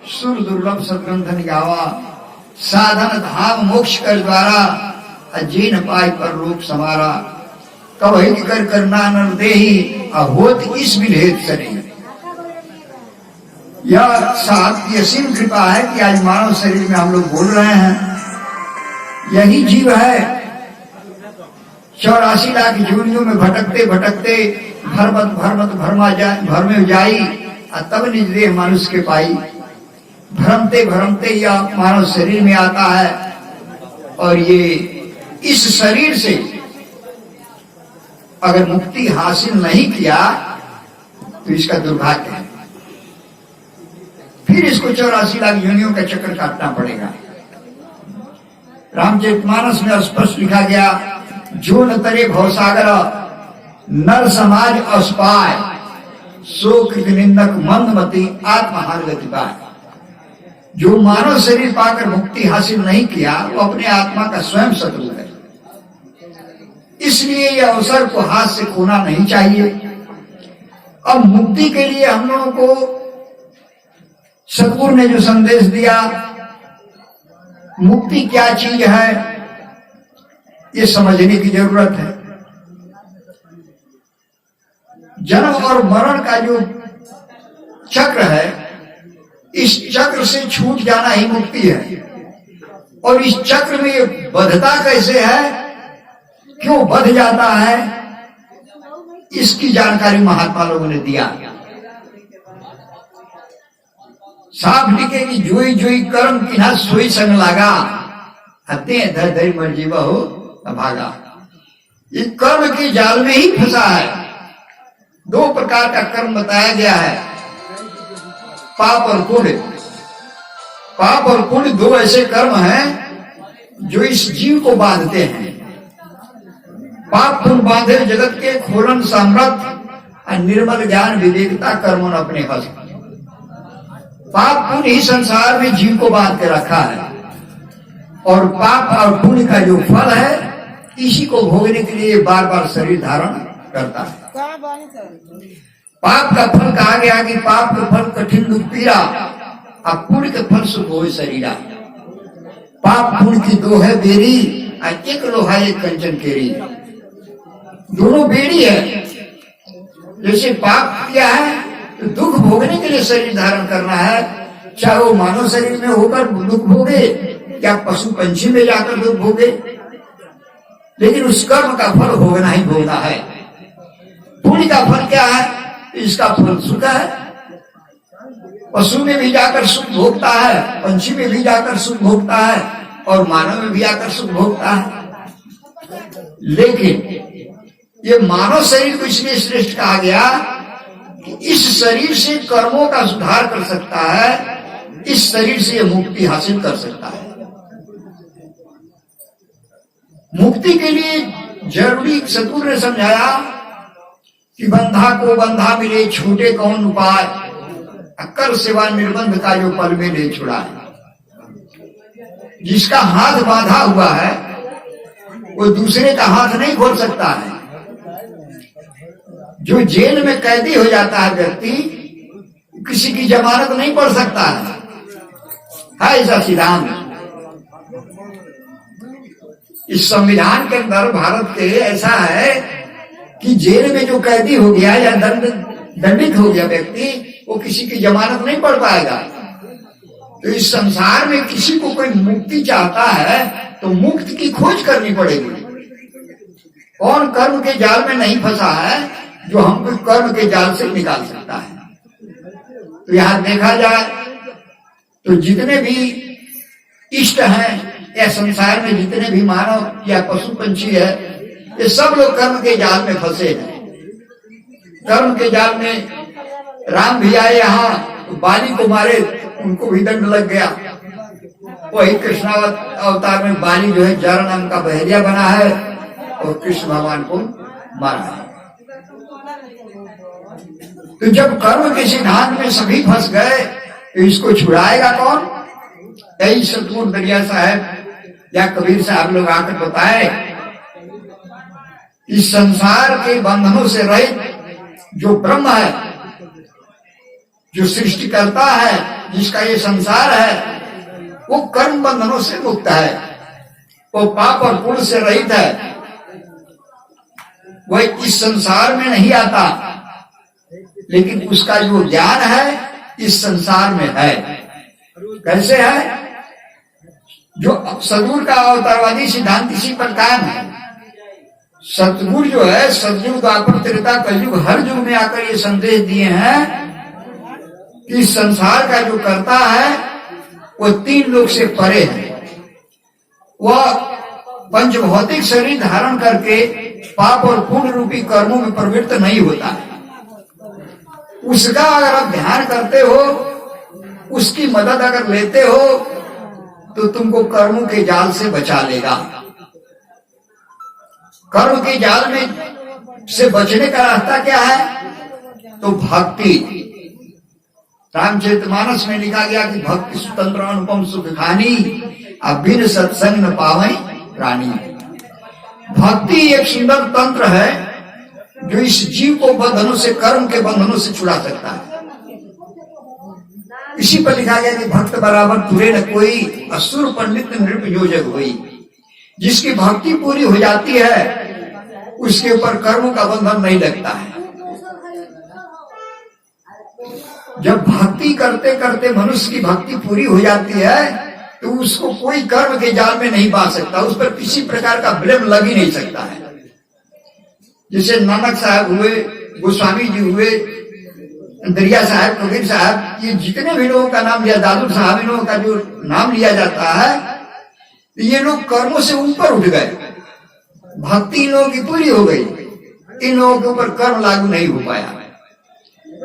सुर दुर्लभ सतग्रंथन गावा, साधन धाम मोक्ष कर द्वारा, अजीन पाई पर रूप समारा, कवही कर करना नर देही, अहोत इस विधेत सरी। यह साहब असीम कृपा है कि आज मानव शरीर में हम लोग बोल रहे हैं। यही जीव है 84 लाख योनियों में भटकते भटकते भर में जाई, तब निज देह मनुष्य के पाई। भ्रमते भ्रमते यह मानव शरीर में आता है, और ये इस शरीर से अगर मुक्ति हासिल नहीं किया तो इसका दुर्भाग्य है। फिर इसको 84 लाख योनियों का चक्कर काटना पड़ेगा। रामचरितमानस में स्पष्ट लिखा गया, जो न तरे भवसागर नर समाज अस्पाय, सो कृत निंदक मंदमती आत्महार गति पाए। जो मानव शरीर पाकर मुक्ति हासिल नहीं किया वो अपने आत्मा का स्वयं शत्रु है। इसलिए यह अवसर को हाथ से खोना नहीं चाहिए। अब मुक्ति के लिए हम लोगों को सतगुरु ने जो संदेश दिया, मुक्ति क्या चीज है ये समझने की जरूरत है। जन्म और मरण का जो चक्र है, इस चक्र से छूट जाना ही मुक्ति है। और इस चक्र में ये बद्धता कैसे है, क्यों बध जाता है, इसकी जानकारी महात्मा लोगों ने दिया। साफ लिखे कि जोई जोई कर्म किना सोई संग लागा, हते धर धरी मर्जी बहु भागा। ये कर्म के जाल में ही फंसा है। 2 प्रकार का कर्म बताया गया है, पाप और पुण्य। पाप और पुण्य 2 ऐसे कर्म हैं जो इस जीव को बांधते हैं। पाप पुण्य बांधे जगत के खोलन सामर्थ, निर्मल ज्ञान विवेकता कर्मों ने अपने हस्त। पाप पुण्य ही संसार में जीव को बांध के रखा है, और पाप और पुण्य का जो फल है इसी को भोगने के लिए बार बार शरीर धारण करता है। पाप का फल कहा गया कि पाप का फल कठिन दुख पीड़ा, और पुण्य के फल सुख हो शरीरा। पाप पुण्य की 2 है बेरी, और 1 लोहा 1 कंचन केरी। दोनों बेड़ी है। जैसे पाप किया है तो दुख भोगने के लिए शरीर धारण करना है, चाहे वो मानव शरीर में होकर दुख भोगे या पशु पंछी में जाकर दुख भोगे, लेकिन उस कर्म का फल भोगना ही भोगना है। पुण्य का फल क्या है, इसका फल सुख है। पशु में भी जाकर सुख भोगता है, पंछी में भी जाकर सुख भोगता है, और मानव में भी आकर सुख भोगता है। लेकिन ये मानव शरीर को इसलिए श्रेष्ठ कहा गया कि इस शरीर से कर्मों का सुधार कर सकता है, इस शरीर से मुक्ति हासिल कर सकता है। मुक्ति के लिए जरूरी सतगुरु ने समझाया कि बंधा को बंधा मिले छूटे कौन उपाय, कर सेवा निर्बंध का जो पल में ले छुड़ाए। जिसका हाथ बांधा हुआ है वो दूसरे का हाथ नहीं खोल सकता है। जो जेल में कैदी हो जाता है व्यक्ति, किसी की जमानत नहीं पढ़ सकता है ऐसा सिद्धांत। इस संविधान के अंदर भारत के ऐसा है कि जेल में जो कैदी हो गया या दंडित हो गया व्यक्ति, वो किसी की जमानत नहीं पढ़ पाएगा। तो इस संसार में किसी को कोई मुक्ति चाहता है तो मुक्ति की खोज करनी पड़ेगी। कौन कर्म के जाल में नहीं फंसा है जो हमको कर्म के जाल से निकाल सकता है। तो यहां देखा जाए तो जितने भी इष्ट हैं या संसार में जितने भी मानव या पशु पंछी है, ये सब लोग कर्म के जाल में फंसे हैं। कर्म के जाल में राम भी आए यहाँ, तो बाली को मारे, उनको भी दंड लग गया। वही कृष्णावतार में बाली जो है जर नाम का बहरिया बना है और कृष्ण भगवान को मारा है। तो जब कर्म के सिद्धांत में सभी फंस गए तो इसको छुड़ाएगा कौन? यही सतगुरु दरिया साहब या कबीर साहब लोग आकर बताए, इस संसार के बंधनों से रहित जो ब्रह्म है, जो सृष्टि करता है, जिसका ये संसार है, वो कर्म बंधनों से मुक्त है, वो पाप और पुण्य से रहित है, वह इस संसार में नहीं आता, लेकिन उसका जो ज्ञान है इस संसार में है। कैसे है? जो सदगुरु का अवतारवादी सिद्धांत इसी पर कायम है। सतगुरु जो है, सतयुग, द्वापर, त्रेता, कलयुग, हर युग में आकर ये संदेश दिए हैं कि संसार का जो करता है वो तीन लोक से परे है। वह पंचभौतिक शरीर धारण करके पाप और पुण्य रूपी कर्मों में प्रवृत्त नहीं होता है। उसका अगर आप ध्यान करते हो, उसकी मदद अगर लेते हो, तो तुमको कर्मों के जाल से बचा लेगा। कर्म के जाल में से बचने का रास्ता क्या है? तो भक्ति। रामचरितमानस में लिखा गया कि भक्ति स्वतंत्र अनुपम सुख खानी, अब बिन सत्संग न पावै रानी। भक्ति एक सुंदर तंत्र है जो इस जीव को बंधनों से, कर्म के बंधनों से छुड़ा सकता है। इसी पर लिखा गया कि भक्त बराबर तुरे न कोई, असुर पंडित नृप योजक हुई। जिसकी भक्ति पूरी हो जाती है उसके ऊपर कर्मों का बंधन नहीं लगता है। जब भक्ति करते करते मनुष्य की भक्ति पूरी हो जाती है तो उसको कोई कर्म के जाल में नहीं बांध सकता, उस पर किसी प्रकार का ब्लेम लग ही नहीं सकता है। जैसे नानक साहब हुए, गोस्वामी जी हुए, दरिया साहब, कबीर साहब, ये जितने भी लोगों का नाम लिया, दादू साहब, इन लोगों का जो नाम लिया जाता है, ये लोग कर्मों से ऊपर उठ गए, भक्ति इन लोगों की पूरी हो गई, इन लोगों के ऊपर कर्म लागू नहीं हो पाया।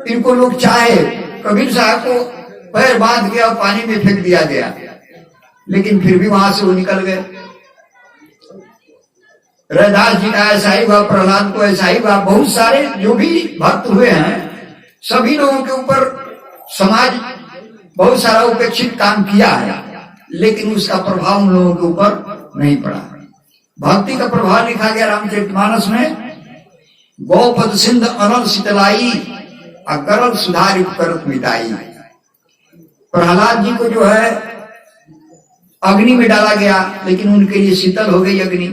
इनको लोग चाहे, कबीर साहब को पैर बांध गया और पानी में फेंक दिया गया, लेकिन फिर भी वहां से वो निकल गए। रैदास जी का ऐसा ही हुआ, प्रहलाद को ऐसा ही हुआ, बहुत सारे जो भी भक्त हुए हैं, सभी लोगों के ऊपर समाज बहुत सारा उपेक्षित काम किया है, लेकिन उसका प्रभाव उन लोगों के ऊपर नहीं पड़ा। भक्ति का प्रभाव लिखा गया रामचरितमानस में, गौपद सिंध अनल शीतलाई, अकरल सुधार करत मिटाई। प्रहलाद जी को जो है अग्नि में डाला गया, लेकिन उनके लिए शीतल हो गई अग्नि।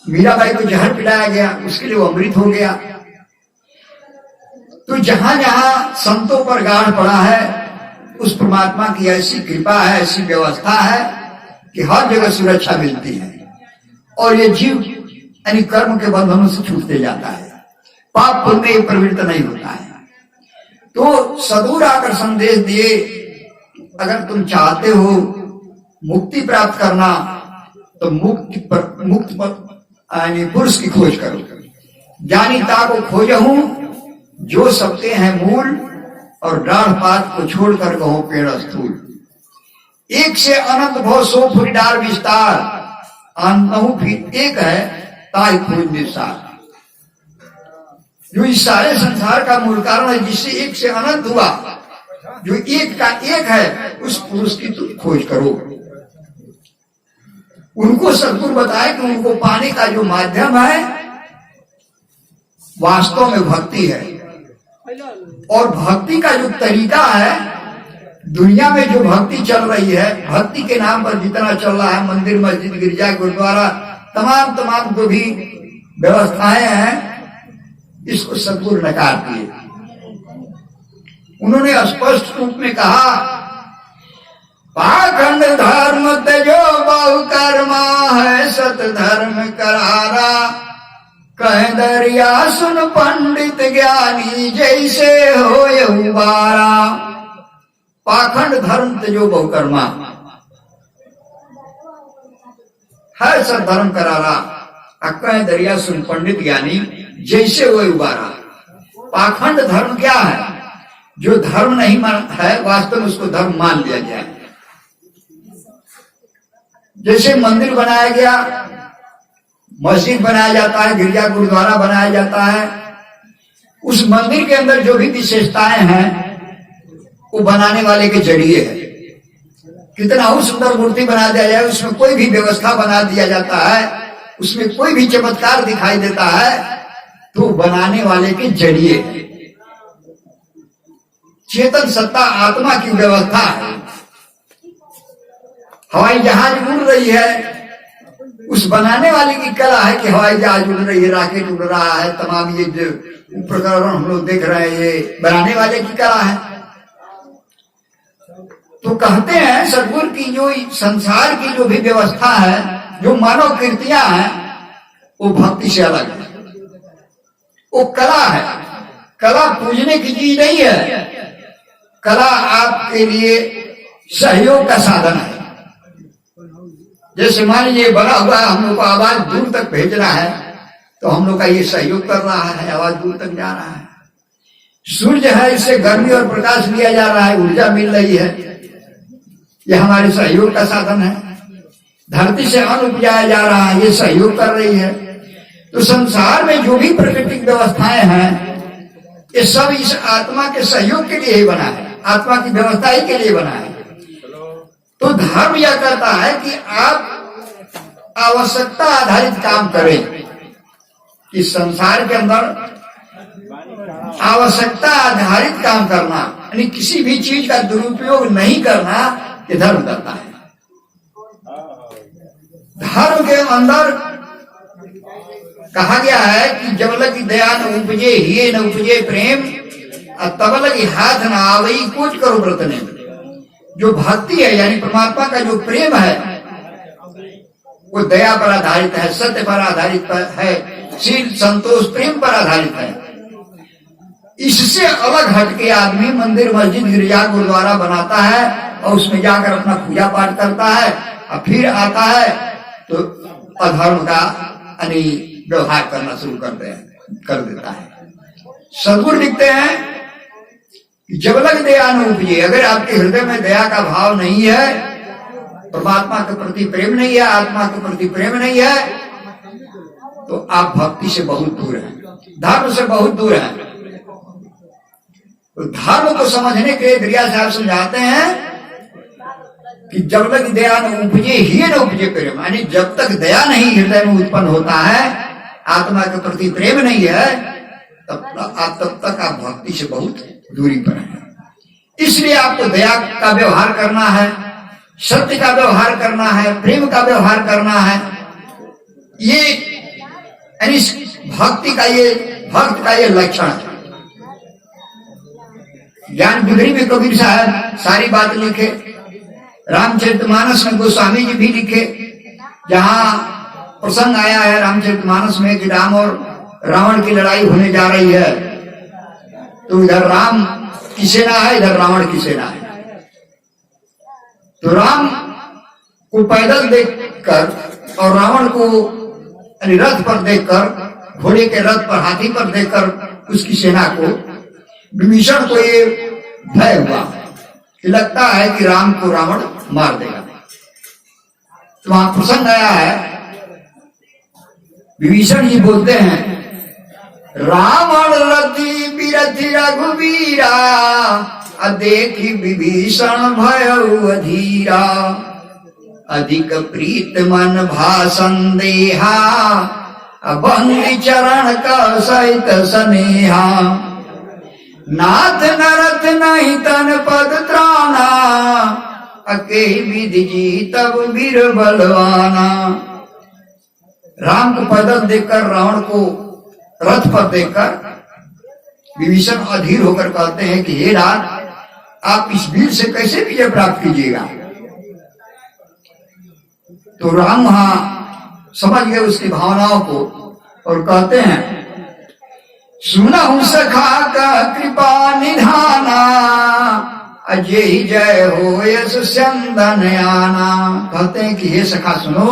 मीराबाई को जहर पिलाया गया, उसके लिए वो अमृत हो गया। तो जहां जहां संतों पर गाढ़ पड़ा है, उस परमात्मा की ऐसी कृपा है, ऐसी व्यवस्था है कि हर जगह सुरक्षा मिलती है और ये जीव यानी कर्म के बंधनों से छूटते जाता है, पाप पुण्य में प्रवृत्त नहीं होता है। तो सदगुरु आकर संदेश दिए, अगर तुम चाहते हो मुक्ति प्राप्त करना तो मुक्त पुरुष की खोज करो। ज्ञानीता को खोजहूं जो सबके हैं मूल, और डाढ़ पात को छोड़कर कहो पेड़ स्थूल। एक से अनंत भव सो फुरिडार विस्तार, अनहु फिर एक है ताई खोज निसार। जो इस सारे संसार का मूल कारण है, जिससे एक से अनंत हुआ, जो एक का एक है, उस पुरुष की तुम खोज करो। उनको सदगुरु बताए कि उनको पाने का जो माध्यम है वास्तव में भक्ति है, और भक्ति का जो तरीका है, दुनिया में जो भक्ति चल रही है, भक्ति के नाम पर जितना चल रहा है, मंदिर, मस्जिद, गिरजा, गुरुद्वारा, तमाम जो भी व्यवस्थाएं हैं, इसको सदगुरु नकार दिए। उन्होंने स्पष्ट रूप में कहा, पाखंड धर्म तेजो बहु कर्मा है, सत धर्म करारा, कह दरिया सुन पंडित ज्ञानी, जैसे हो उबारा। पाखंड धर्म तेजो बहु कर्मा है, सत धर्म करारा, कह दरिया सुन पंडित ज्ञानी, जैसे हो उबारा। पाखंड धर्म क्या है? जो धर्म नहीं है, वास्तव में उसको धर्म मान लिया गया है। जैसे मंदिर बनाया गया, मस्जिद बनाया जाता है, गिरजा गुरुद्वारा बनाया जाता है, उस मंदिर के अंदर जो भी विशेषताएं हैं वो बनाने वाले के जरिए है। कितना ही सुंदर मूर्ति बना दिया जाए, उसमें कोई भी व्यवस्था बना दिया जाता है, उसमें कोई भी चमत्कार दिखाई देता है, तो बनाने वाले के जरिए है। चेतन सत्ता आत्मा की व्यवस्था है। हवाई जहाज उड़ रही है, उस बनाने वाले की कला है कि हवाई जहाज उड़ रही है, रॉकेट उड़ रहा है, तमाम ये जो उपकरण हम लोग देख रहे हैं, ये बनाने वाले की कला है। तो कहते हैं सदगुरु की जो संसार की जो भी व्यवस्था है, जो मानव कृतियां हैं, वो भक्ति से अलग है, वो कला है। कला पूजने की चीज नहीं है, कला आपके लिए सहयोग का साधन है। जैसे मान लीजिए बड़ा हुआ हम लोग को आवाज दूर तक भेजना है, तो हम लोग का ये सहयोग कर रहा है, आवाज दूर तक जा रहा है। सूर्य है, इससे गर्मी और प्रकाश लिया जा रहा है, ऊर्जा मिल रही है, ये हमारे सहयोग का साधन है। धरती से अन्न उपजाया जा रहा है, ये सहयोग कर रही है। तो संसार में जो भी प्राकृतिक व्यवस्थाएं हैं, ये सब इस आत्मा के सहयोग के लिए ही बना है, आत्मा की व्यवस्था ही के लिए बना है। तो धर्म यह करता है कि आप आवश्यकता आधारित काम करें, कि संसार के अंदर आवश्यकता आधारित काम करना, यानी किसी भी चीज का दुरुपयोग नहीं करना, ये धर्म करता है। धर्म के अंदर कहा गया है कि जब लगी दया न उपजे हिये न उपजे प्रेम, तब लगी हाथ न आवई कुछ करो व्रतने। जो भक्ति है यानी परमात्मा का जो प्रेम है, वो दया पर आधारित है, सत्य पर आधारित है, शील संतोष प्रेम पर आधारित है। इससे अलग हटके आदमी मंदिर मस्जिद गिरजा गुरुद्वारा बनाता है और उसमें जाकर अपना पूजा पाठ करता है, और फिर आता है तो अधर्म का व्यवहार करना शुरू कर देता है। सदगुरु लिखते हैं जब लग दया न उपजे, अगर आपके हृदय में दया का भाव नहीं है, परमात्मा के प्रति प्रेम नहीं है, आत्मा के प्रति प्रेम नहीं है, तो आप भक्ति से बहुत दूर हैं, धर्म से बहुत दूर हैं। तो धर्म को समझने के लिए दरिया साहब समझाते हैं कि जब तक दया न उपजे ही न उपजे प्रेम, यानी जब तक दया नहीं हृदय में उत्पन्न होता है, आत्मा के प्रति प्रेम नहीं है, तब तक आप भक्ति से बहुत दूरी पर है। इसलिए आपको दया का व्यवहार करना है, सत्य का व्यवहार करना है, प्रेम का व्यवहार करना है। ये यानी भक्ति का ये भक्त का ये लक्षण है। ज्ञान बिगड़ी में कबीर साहब सारी बात लिखे, रामचरितमानस में गोस्वामी जी भी लिखे। जहां प्रसंग आया है रामचरितमानस में कि राम और रावण की लड़ाई होने जा रही है, तो इधर राम की सेना है, इधर रावण की सेना है। तो राम को पैदल देखकर और रावण को रथ पर देखकर, घोड़े के रथ पर, हाथी पर देखकर उसकी सेना को, विभीषण को ये भय हुआ कि लगता है कि राम को रावण मार देगा। तो वहां प्रसंग आया है, विभीषण जी बोलते हैं रावण रति बिरथि रघुवीरा, देखी विभीषण भय अधीरा, अधिक प्रीत मन भा संदेहा, बंदी चरण का सहित स्नेहा, नाथ नरथ नहीं तन पद त्राना, अके विधि जी तब वीर बलवाना। राम को पैदल देखकर, रावण को रथ पर देखकर विभीषण अधीर होकर कहते हैं कि हे राम, आप इस वीर से कैसे विजय प्राप्त कीजिएगा। तो राम वहां समझ गए उसकी भावनाओं को और कहते हैं सुनहु सखा का कृपा निधाना, अजय जय हो यश स्यंदन आना। कहते हैं कि हे सखा सुनो,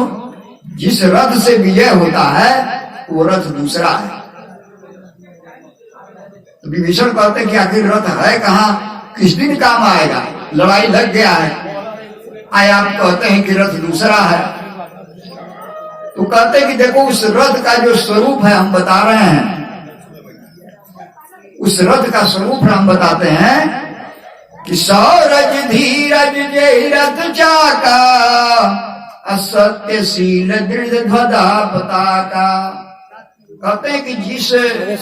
जिस रथ से विजय होता है वो रथ दूसरा है। तो विभीषण कहते हैं कि आखिर रथ है कहाँ, किस दिन काम आएगा, लड़ाई लग गया है, आए आप कहते हैं कि रथ दूसरा है। तो कहते हैं कि देखो उस रथ का जो स्वरूप है हम बता रहे हैं, उस रथ का स्वरूप हम बताते हैं कि सौरज धीरज जय रथ चाका, असत्यशील दृढ़ ध्वजा पताका। कहते हैं कि जिस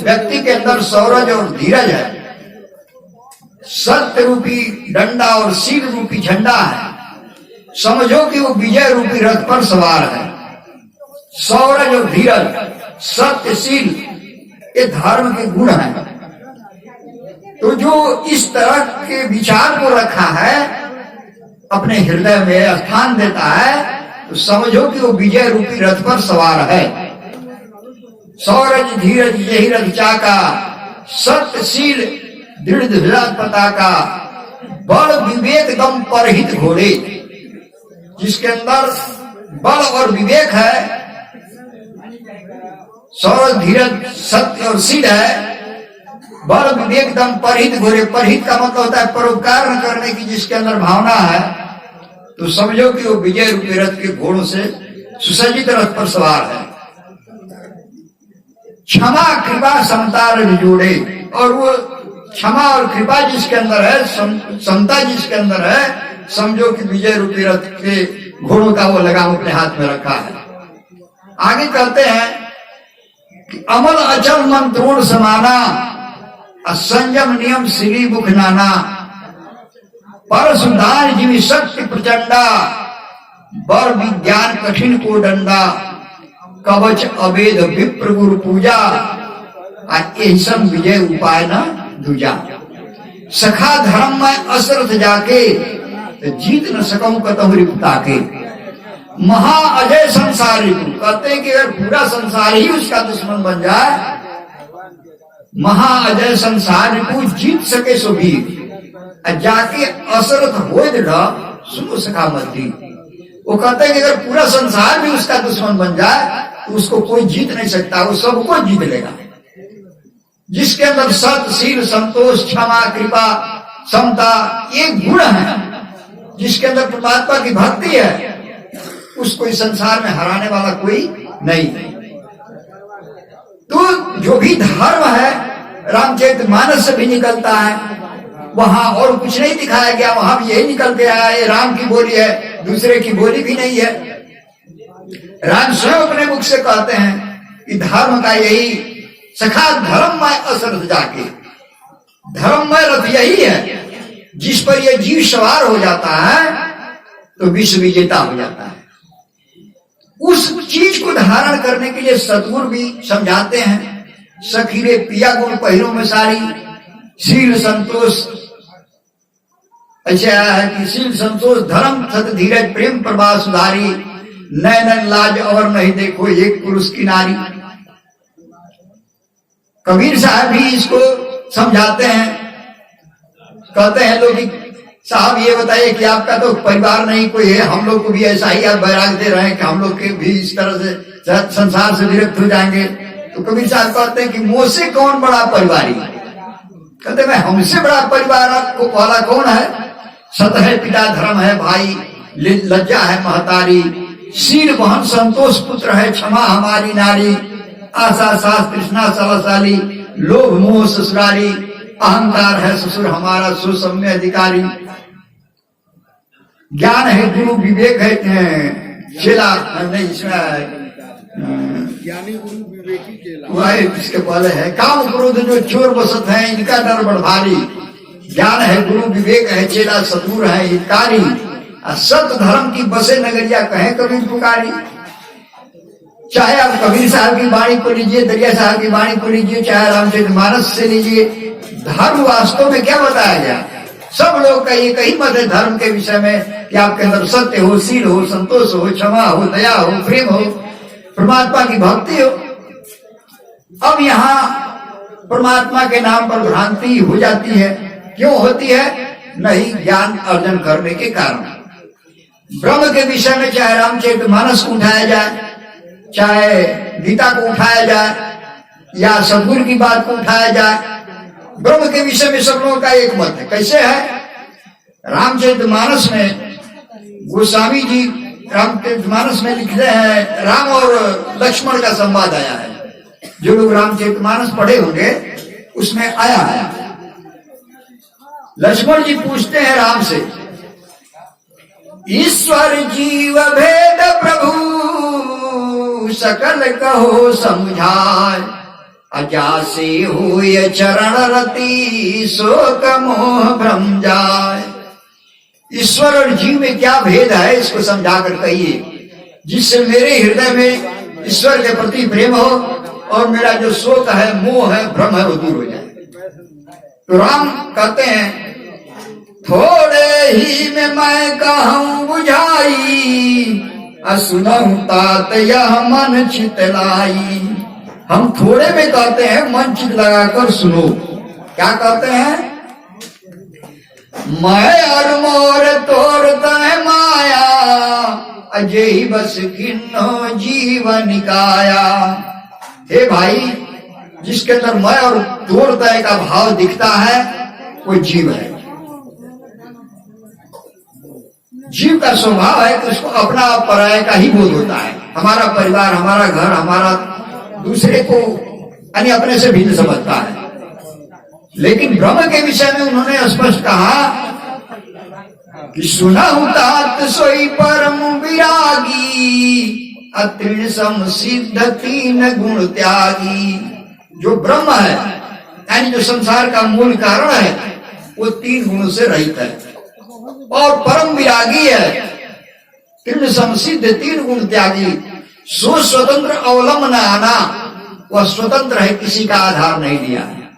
व्यक्ति के अंदर सौरज और धीरज है, सत्य रूपी डंडा और शील रूपी झंडा है। समझो कि वो विजय रूपी रथ पर सवार है। सौरज और धीरज, सत्यशील, ये धर्म के गुण हैं। तो जो इस तरह के विचार को रखा है, अपने हृदय में स्थान देता है, तो समझो कि वो विजय रूपी रथ पर सवार है। सौरज धीरज यही रथ चाका, सत्यशील दृढ़ ध्वजा पताका, बल विवेक दम परहित घोड़े। जिसके अंदर बल और विवेक है, सौरज धीरज सत्य और शील है, बल विवेक दम परहित घोड़े। परहित का मतलब होता है परोपकार न करने की जिसके अंदर भावना है, तो समझो कि वो विजय रूपी रथ के घोड़ों से सुसज्जित रथ पर सवार है। क्षमा कृपा समता रज जोड़े, और वो क्षमा और कृपा जिसके अंदर है, समता जिसके अंदर है, समझो कि विजय रूपी रथ के घोड़ों का वो लगाम अपने हाथ में रखा है। आगे कहते हैं कि अमल अचल मन द्रोण समाना, असंयम नियम श्री मुख नाना, पर सुधार जीवी शक्ति प्रचंडा, बर विज्ञान कठिन को डंडा, कवच अवेद विप्र गुरु पूजा, सब विजय उपाय न दूजा। सखा धर्म में असरथ जाके, तो जीत न सकूं कतहु रिपुता के। महा अजय संसार रिपु, कहते हैं कि अगर पूरा संसार ही उसका दुश्मन बन जाए, महा अजय संसार रिपु जीत सके सो भी, जाके असरथ हो दृढ़ सुनो सखा मती। वो कहते हैं कि अगर पूरा संसार भी उसका दुश्मन बन जाए, तो उसको कोई जीत नहीं सकता, वो सबको जीत लेगा। जिसके अंदर सत्य शील संतोष क्षमा कृपा समता ये गुण है, जिसके अंदर परमात्मा की भक्ति है, उसको इस संसार में हराने वाला कोई नहीं। तो जो भी धर्म है रामचरितमानस से भी निकलता है, वहां और कुछ नहीं दिखाया गया, वहां भी यही निकल के आया। ये राम की बोली है, दूसरे की बोली भी नहीं है। राम स्वयं अपने मुख से कहते हैं कि धर्म का यही सखा धर्ममय असरथ जाके, धर्ममय रथ यही है जिस पर यह जीव सवार हो जाता है तो विश्व विजेता हो जाता है। उस चीज को धारण करने के लिए सतगुरु भी समझाते हैं, सखीरे पिया गुण पहिरों में सारी, शील संतोष ऐसे आया है कि शील संतोष धर्म सत धीरज प्रेम प्रवाह सुधारी, नैनन लाज और नहीं देखो एक पुरुष की नारी। कबीर साहब भी इसको समझाते हैं, कहते हैं लोग साहब ये बताइए कि आपका तो परिवार नहीं कोई है, हम लोग को भी ऐसा ही आप बैराग दे रहे हैं कि हम लोग के भी इस तरह से संसार से विरक्त हो जाएंगे। तो कबीर साहब कहते हैं कि मुझसे कौन बड़ा परिवारी, कहते मैं हमसे बड़ा परिवार को वाला कौन है। सत है पिता धर्म है भाई, लज्जा है महतारी, शील बहन संतोष पुत्र है क्षमा हमारी नारी, आशा सास कृष्णा सलासाली, लोभ मोह ससुरारी, अहंकार है ससुर हमारा सुसम्य अधिकारी। ज्ञान है गुरु विवेक है चेला, नहीं इसमें ज्ञानी गुरु विवेकी चेला, वह इसके पहले है काम क्रोध जो चोर बसत है इनका डर बड़ भारी, ज्ञान है गुरु विवेक है चेला सतुर है हितकारी, सत धर्म की बसे नगरिया कहे कबीर पुकारी। चाहे आप कबीर साहब की वाणी को लीजिए, दरिया साहब की वाणी को लीजिए, चाहे रामचरितमानस से लीजिए, धर्म वास्तव में क्या बताया गया। सब लोग का ये कही मत है धर्म के विषय में कि आपके अंदर सत्य हो, शील हो, संतोष हो, क्षमा हो, दया हो, प्रेम हो, परमात्मा की भक्ति हो। अब यहाँ परमात्मा के नाम पर भ्रांति हो जाती है। क्यों होती है? नहीं ज्ञान अर्जन करने के कारण। ब्रह्म के विषय में चाहे रामचरितमानस को उठाया जाए, चाहे गीता को उठाया जाए, या सदगुरु की बात को उठाया जाए, ब्रह्म के विषय में सब लोगों का एक मत है। कैसे है? रामचरितमानस में गोस्वामी जी रामचरितमानस में लिखते हैं, राम और लक्ष्मण का संवाद आया है। जो लोग रामचरितमानस पढ़े होंगे उसमें आया है। लक्ष्मण जी पूछते हैं राम से, ईश्वर जीव भेद प्रभु सकल कहो समझाए, अजासे हुए चरण रति शोक मोह भ्रम जाए। ईश्वर और जीव में क्या भेद है इसको समझा कर कहिए, जिससे मेरे हृदय में ईश्वर के प्रति प्रेम हो और मेरा जो शोक है, मोह है, भ्रम है, वो दूर हो जाए। तो राम कहते हैं थोड़े ही में मैं कहूं बुझाई, असुनहु तात यह मन चितलाई। हम थोड़े में कहते हैं, मन चित लगाकर सुनो। क्या कहते हैं? मैं और मोर तोड़ता है माया, अजय ही बस किन्नो जीवन काया। हे भाई, जिसके अंदर मैं और तोड़ता है का भाव दिखता है वो जीव है। जीव का स्वभाव है कि उसको अपना पराया का ही बोध होता है। हमारा परिवार, हमारा घर, हमारा दूसरे को यानी अपने से भिन्न समझता है। लेकिन ब्रह्म के विषय में उन्होंने स्पष्ट कहा कि सुनहु तात सोई परम विरागी, अतृण सम सिद्ध तीन गुण त्यागी। जो ब्रह्म है यानी जो संसार का मूल कारण है, वो 3 गुणों से रहित है और परम विरागी है। तीन समसिद्ध 3 गुण त्यागी, सो स्वतंत्र अवलंबन आना, वह स्वतंत्र है, किसी का आधार नहीं लिया है।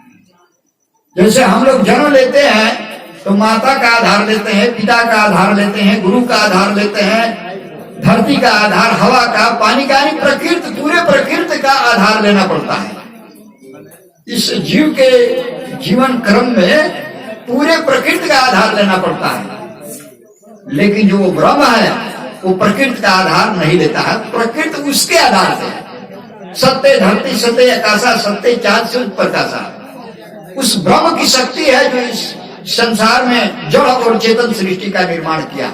जैसे हम लोग जन्म लेते हैं तो माता का आधार लेते हैं, पिता का आधार लेते हैं, गुरु का आधार लेते हैं, धरती का आधार, हवा का, पानी का, यानी प्रकृति, पूरे प्रकृति का आधार लेना पड़ता है। इस जीव के जीवन क्रम में पूरे प्रकृति का आधार लेना पड़ता है। लेकिन जो वो ब्रह्म है वो प्रकृति का आधार नहीं लेता है, प्रकृति उसके आधार से। सत्य धरती, सत्य आकाशा, सत्य चाँद से प्रकाशा, उस ब्रह्म की शक्ति है जो इस संसार में जड़ और चेतन सृष्टि का निर्माण किया।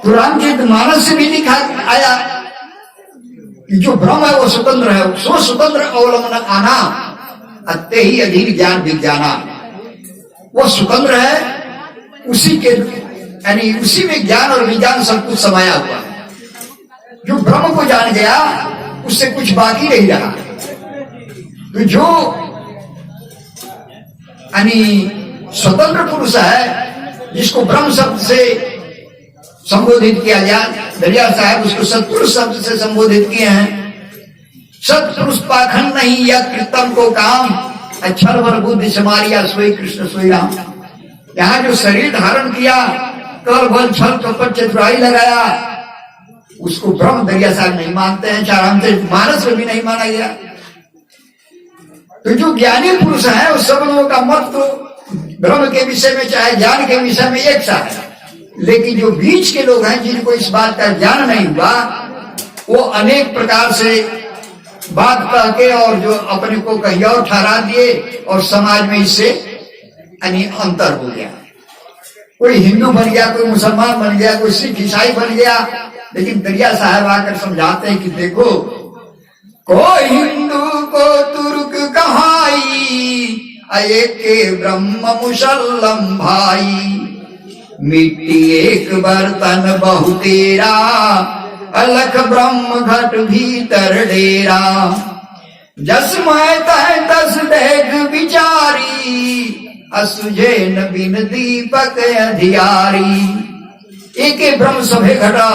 तो रामचरितमानस से भी लिखा आया कि जो ब्रह्म है वो स्वतंत्र है, सो स्वतंत्र अवलंबन आना, अत्य ही अधीन ज्ञान विज्ञाना। वो स्वतंत्र है, उसी के यानी उसी में ज्ञान और विज्ञान सब कुछ समाया हुआ है। जो ब्रह्म को जान गया उससे कुछ बाकी नहीं रहा। तो जो यानी स्वतंत्र पुरुष है, जिसको ब्रह्म शब्द से संबोधित किया गया, दरिया साहब उसको सत्पुरुष शब्द से संबोधित किए हैं। सत्पुरुष पाखंड नहीं या कृतम को काम, अच्छल वर बुद्धि समारिया सोई कृष्ण सोई राम। यहाँ जो शरीर धारण किया, कर बल छल कपट चतुराई लगाया, उसको ब्रह्म दरिया साहब नहीं मानते हैं, रामचरितमानस में भी नहीं माना गया। तो जो ज्ञानी पुरुष है उस सब लोगों का मत तो ब्रह्म के विषय में चाहे ज्ञान के विषय में एक सा है। लेकिन जो बीच के लोग हैं जिनको इस बात का ज्ञान नहीं हुआ, वो अनेक प्रकार से बात कह के और जो अपने को कहीं और ठहरा दिए और समाज में इससे अंतर हो गया। कोई हिंदू बन गया, कोई मुसलमान बन गया, कोई सिख ईसाई बन गया। लेकिन दरिया साहब आकर समझाते हैं कि देखो, कोई हिंदू को तुर्क कहाई, एक ब्रह्म मुसल्लम भाई। मिट्टी एक बर्तन बहु तेरा, अलख ब्रह्म घट भीतर डेरा। जस मैं तह तस देख विचारी, असुझे न बिन दीपक अधियारी। एक ब्रह्म सभे घटा,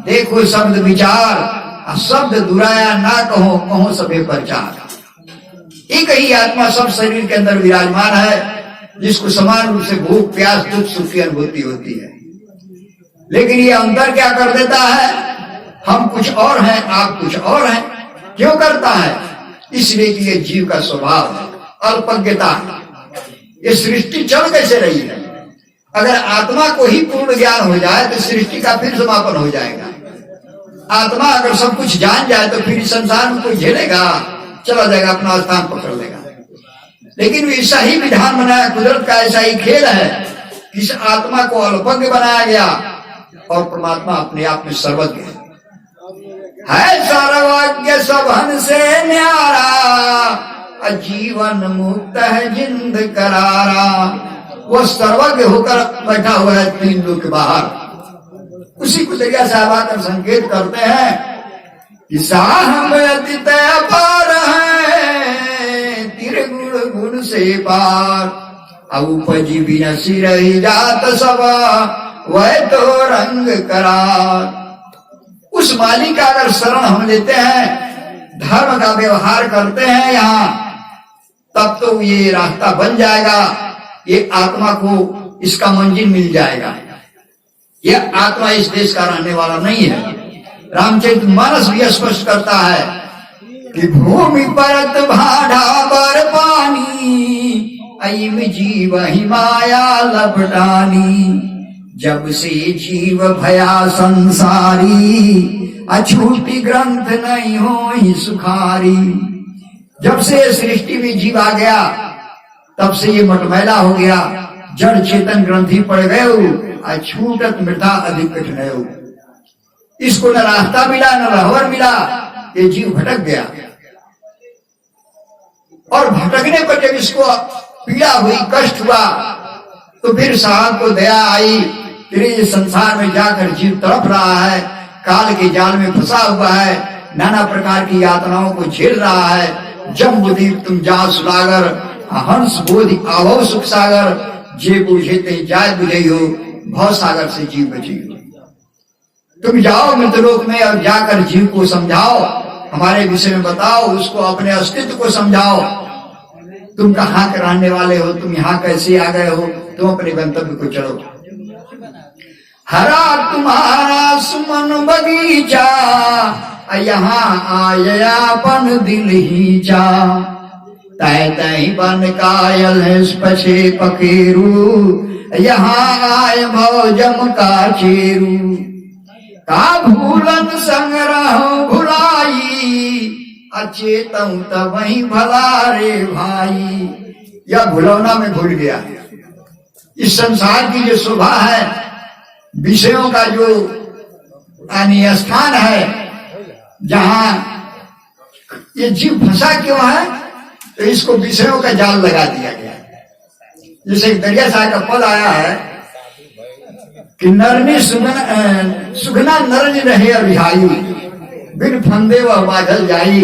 देखो शब्द विचार, शब्द दुराया ना कहो, कहो सभे प्रचार। एक ही आत्मा सब शरीर के अंदर विराजमान है, जिसको समान रूप से भूख प्यास दुख सुख की अनुभूति होती है। लेकिन ये अंतर क्या कर देता है? हम कुछ और हैं, आप कुछ और हैं। क्यों करता है? इसलिए कि ये जीव का स्वभाव है, अल्पज्ञता है। ये सृष्टि चल कैसे रही है? अगर आत्मा को ही पूर्ण ज्ञान हो जाए तो सृष्टि का फिर समापन हो जाएगा। आत्मा अगर सब कुछ जान जाए तो फिर संसार में कोई झेलेगा, चला जाएगा, अपना स्थान पकड़ लेगा। लेकिन ऐसा ही विधान बनाया, कुदरत का ऐसा ही खेल है कि इस आत्मा को अल्पज्ञ बनाया गया और परमात्मा अपने आप में सर्वज्ञ है। सर्वज्ञ सबहन से न्यारा, जीवन मुक्त है जिंद करारा। वो सर्वज्ञ होकर बैठा हुआ है 3 लोक के बाहर। उसी को दरिया साहब आकर संकेत करते हैं हम अतित अपार है, त्रिगुण गुण से पार। अब उपजी बिनसी रही जात सभा, वह तो रंग करार। उस मालिक का अगर शरण हम लेते हैं, धर्म का व्यवहार करते हैं यहाँ, तब तो ये रास्ता बन जाएगा, ये आत्मा को इसका मंजिल मिल जाएगा। यह आत्मा इस देश का रहने वाला नहीं है। रामचरितमानस भी स्पष्ट करता है कि भूमि परत भाढ़ा पर पानी, अयिम जीव ही माया लपटानी। जब से जीव भया संसारी, अछूटी ग्रंथ नहीं हो ही सुखारी। जब से सृष्टि में जीव आ गया, तब से ये मटमैला हो गया, जड़ चेतन ग्रंथि पड़ गए, अछूटत मृथा अधिक कठिन। इसको न रास्ता मिला न रहवर मिला, ये जीव भटक गया। और भटकने पर जब इसको पीड़ा हुई, कष्ट हुआ, तो फिर साहब को दया आई। फिर ये संसार में जाकर जीव तड़प रहा है, काल के जाल में फंसा हुआ है, नाना प्रकार की यातनाओं को झेल रहा है। जम बुदीप तुम जा सुलागर, हंस बोधि आवो सुख सागर। जे बूझे ते जाय बुझे हो, भव सागर से जीव बची हो। तुम जाओ मृतलोक में और जाकर जीव को समझाओ, हमारे विषय में बताओ, उसको अपने अस्तित्व को समझाओ। तुम कहाँ के रहने वाले हो, तुम यहाँ कैसे आ गए हो, तुम अपने गंतव्य को चलो। हरा तुम्हारा सुमन बगीचा, यहाँ आयापन दिल ही जा। तय तय बन कायल पछे पकेरू, यहाँ आय भौजम का चेरू। का भूलन संग्रह भुलाई, अचेतऊ तब वही भला रे भाई। यह भुलौना में भूल गया। इस संसार की जो शोभा है, विषयों का जो यानी स्थान है, जहां ये जीव फंसा क्यों है, तो इसको विषयों का जाल लगा दिया गया। जैसे दरिया साहब का पद आया है कि नरनी सुगना नरज रहे अभिहाई, बिन फंदे वह बादल जाई।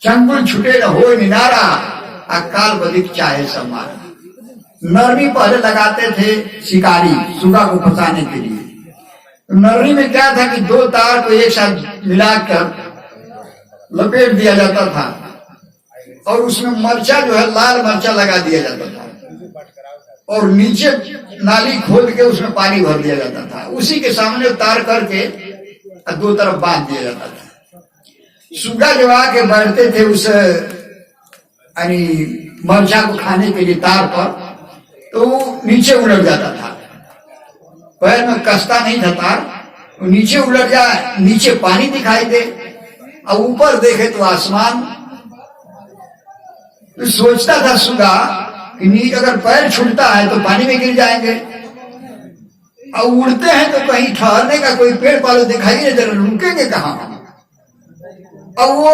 चंगुल छुटे न हो निनारा, अकाल बदिक चाहे सम्मान। नरनी पहले लगाते थे शिकारी सुगा को फंसाने के लिए। नरनी में क्या था कि दो तार को एक साथ मिलाकर लपेट दिया जाता था, और उसमें मरचा जो है लाल मरचा लगा दिया जाता था, और नीचे नाली खोद के उसमें पानी भर दिया जाता था। उसी के सामने तार करके दो तरफ बांध दिया जाता था। सुगा जब आके बैठते थे उस यानी मरचा को खाने के लिए तार पर, तो नीचे उलट जाता था। पैर में कसता नहीं था तार, नीचे उलट जाए, नीचे पानी दिखाई दे, और ऊपर देखे तो आसमान। तो सोचता था सुगा कि नीचे अगर पैर छूटता है तो पानी में गिर जाएंगे, और उड़ते हैं तो कहीं ठहरने का कोई पेड़ पालो दिखाई नहीं दे, रुकेंगे कहाँ। और वो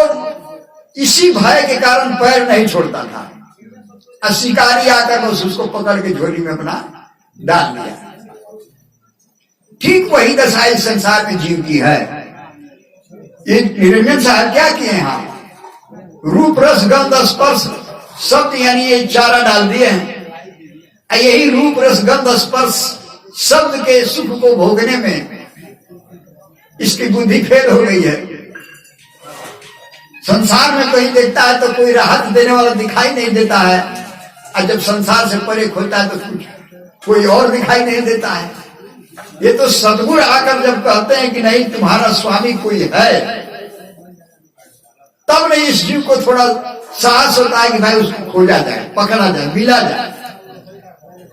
इसी भय के कारण पैर नहीं छोड़ता था, और शिकारी आकर बस उसको पकड़ के झोली में अपना डाल दिया। ठीक वही दशा इस संसार में जीव की है। ये निरंजन साहब क्या किए यहाँ, रूप रस गंध स्पर्श शब्द यानी ये चारा डाल दिए हैं। यही रूप रस गंध स्पर्श शब्द के सुख को भोगने में इसकी बुद्धि फेल हो गई है। संसार में कहीं देखता है तो कोई राहत देने वाला दिखाई नहीं देता है, और जब संसार से परे खोता है तो कोई और दिखाई नहीं देता है। ये तो सद्गुण आकर जब कहते हैं कि नहीं तुम्हारा स्वामी कोई है, तब नहीं इस जीव को थोड़ा साहस होता है कि भाई उसको खोजा जाए, पकड़ा जाए, मिला जाए।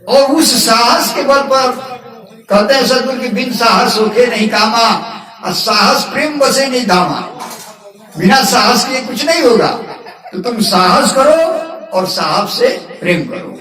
और उस साहस के बल पर कहते हैं सद्गुरु की बिन साहस होके नहीं कामा, और साहस प्रेम बसे नहीं धामा। बिना साहस के कुछ नहीं होगा, तो तुम साहस करो और साहब से प्रेम करो।